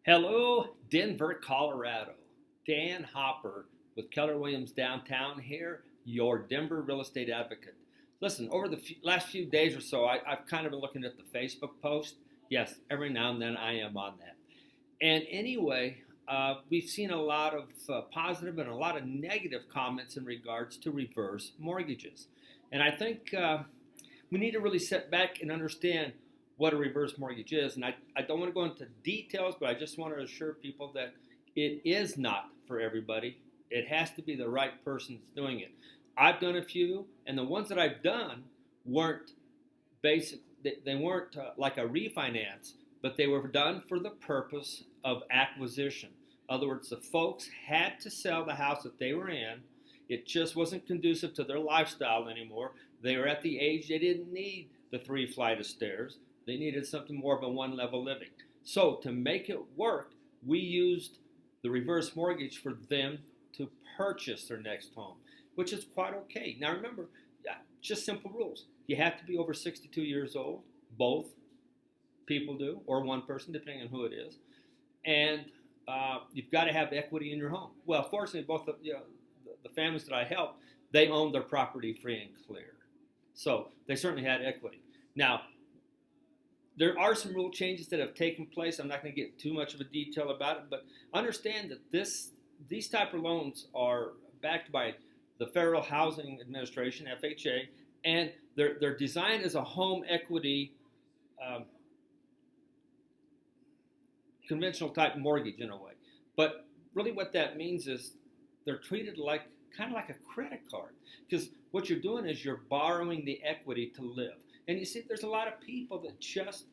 Hello, Denver, Colorado. Dan Hopper with Keller Williams Downtown here, your Denver real estate advocate. Listen, over the last few days or so, I've kind of been looking at the Facebook post. Yes, every now and then I am on that. And anyway, we've seen a lot of positive and a lot of negative comments in regards to reverse mortgages. And I think we need to really sit back and understand what a reverse mortgage is. And I don't want to go into details, but I just want to assure people that it is not for everybody. It has to be the right person that's doing it. I've done a few, and the ones that I've done weren't basic. They weren't like a refinance, but they were done for the purpose of acquisition. In other words, the folks had to sell the house that they were in. It just wasn't conducive to their lifestyle anymore. They were at the age they didn't need the three flight of stairs. They needed something more of a one level living. So to make it work, we used the reverse mortgage for them to purchase their next home, which is quite okay. Now remember, just simple rules. You have to be over 62 years old. Both people do, or one person, depending on who it is. And you've got to have equity in your home. Well, fortunately, both the families that I helped, they owned their property free and clear. So they certainly had equity. Now, there are some rule changes that have taken place. I'm not going to get too much of a detail about it, but understand that these type of loans are backed by the Federal Housing Administration, FHA, and they're designed as a home equity conventional type mortgage in a way. But really what that means is they're treated like kind of like a credit card, because what you're doing is you're borrowing the equity to live. And you see, there's a lot of people that just,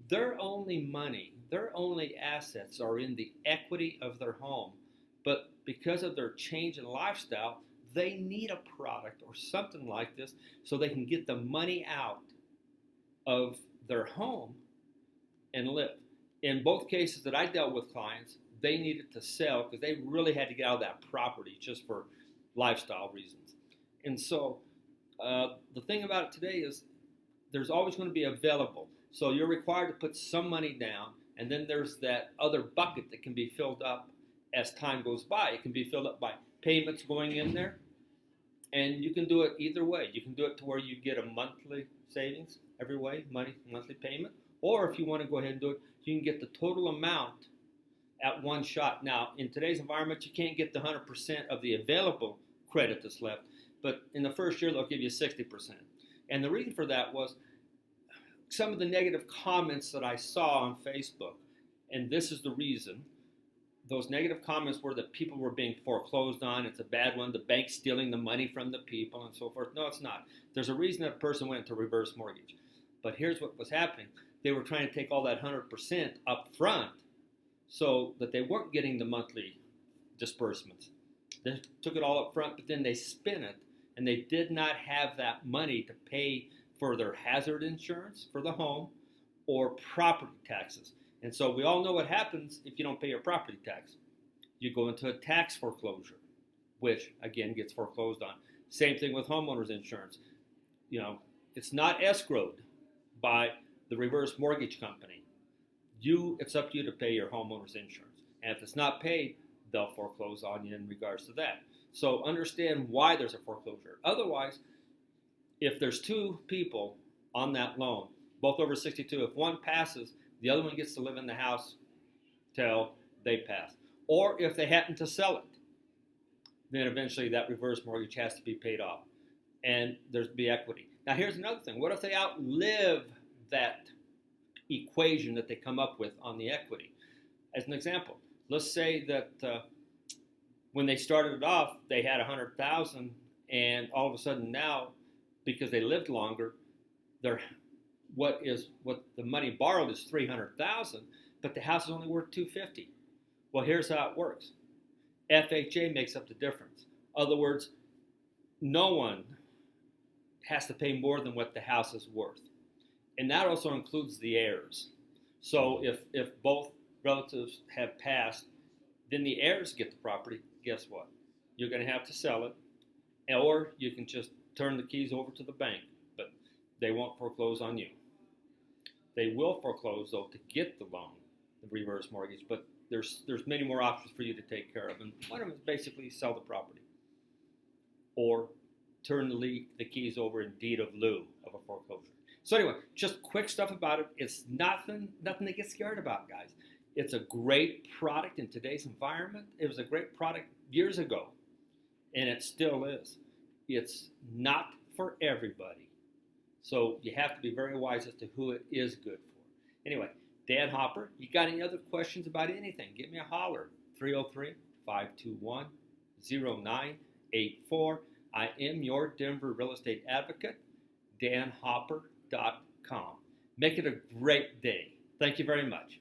their only money, their only assets are in the equity of their home. But because of their change in lifestyle, they need a product or something like this so they can get the money out of their home and live. In both cases that I dealt with clients, they needed to sell because they really had to get out of that property just for lifestyle reasons. And so the thing about it today is there's always going to be available. So you're required to put some money down, and then there's that other bucket that can be filled up as time goes by. It can be filled up by payments going in there, and you can do it either way. You can do it to where you get a monthly savings every way, monthly payment, or if you want to go ahead and do it, you can get the total amount at one shot. Now, in today's environment, you can't get the 100% of the available credit that's left, but in the first year, they'll give you 60%. And the reason for that was some of the negative comments that I saw on Facebook. And this is the reason. Those negative comments were that people were being foreclosed on. It's a bad one. The bank's stealing the money from the people and so forth. No, it's not. There's a reason that person went into reverse mortgage. But here's what was happening. They were trying to take all that 100% up front so that they weren't getting the monthly disbursements. They took it all up front, but then they spent it. And they did not have that money to pay for their hazard insurance for the home or property taxes. And so we all know what happens if you don't pay your property tax. You go into a tax foreclosure, which again gets foreclosed on. Same thing with homeowners insurance. It's not escrowed by the reverse mortgage company. It's up to you to pay your homeowners insurance. And if it's not paid, they'll foreclose on you in regards to that. So understand why there's a foreclosure. Otherwise, if there's two people on that loan, both over 62, if one passes, the other one gets to live in the house till they pass. Or if they happen to sell it, then eventually that reverse mortgage has to be paid off. And there's be equity. Now here's another thing. What if they outlive that equation that they come up with on the equity? As an example, let's say that when they started it off, they had $100,000, and all of a sudden now, because they lived longer, what the money borrowed is $300,000, but the house is only worth $250,000. Well, here's how it works. FHA makes up the difference. In other words, no one has to pay more than what the house is worth, and that also includes the heirs. So if both relatives have passed, then the heirs get the property. Guess what? You're going to have to sell it, or you can just turn the keys over to the bank, but they won't foreclose on you. They will foreclose, though, to get the loan, the reverse mortgage, but there's many more options for you to take care of, and one of them is basically sell the property or turn the keys over in deed of lieu of a foreclosure. So anyway, just quick stuff about it. It's nothing to get scared about, guys. It's a great product in today's environment. It was a great product years ago, and it still is. It's not for everybody. So you have to be very wise as to who it is good for. Anyway, Dan Hopper, you got any other questions about anything? Give me a holler, 303-521-0984. I am your Denver real estate advocate, danhopper.com. Make it a great day. Thank you very much.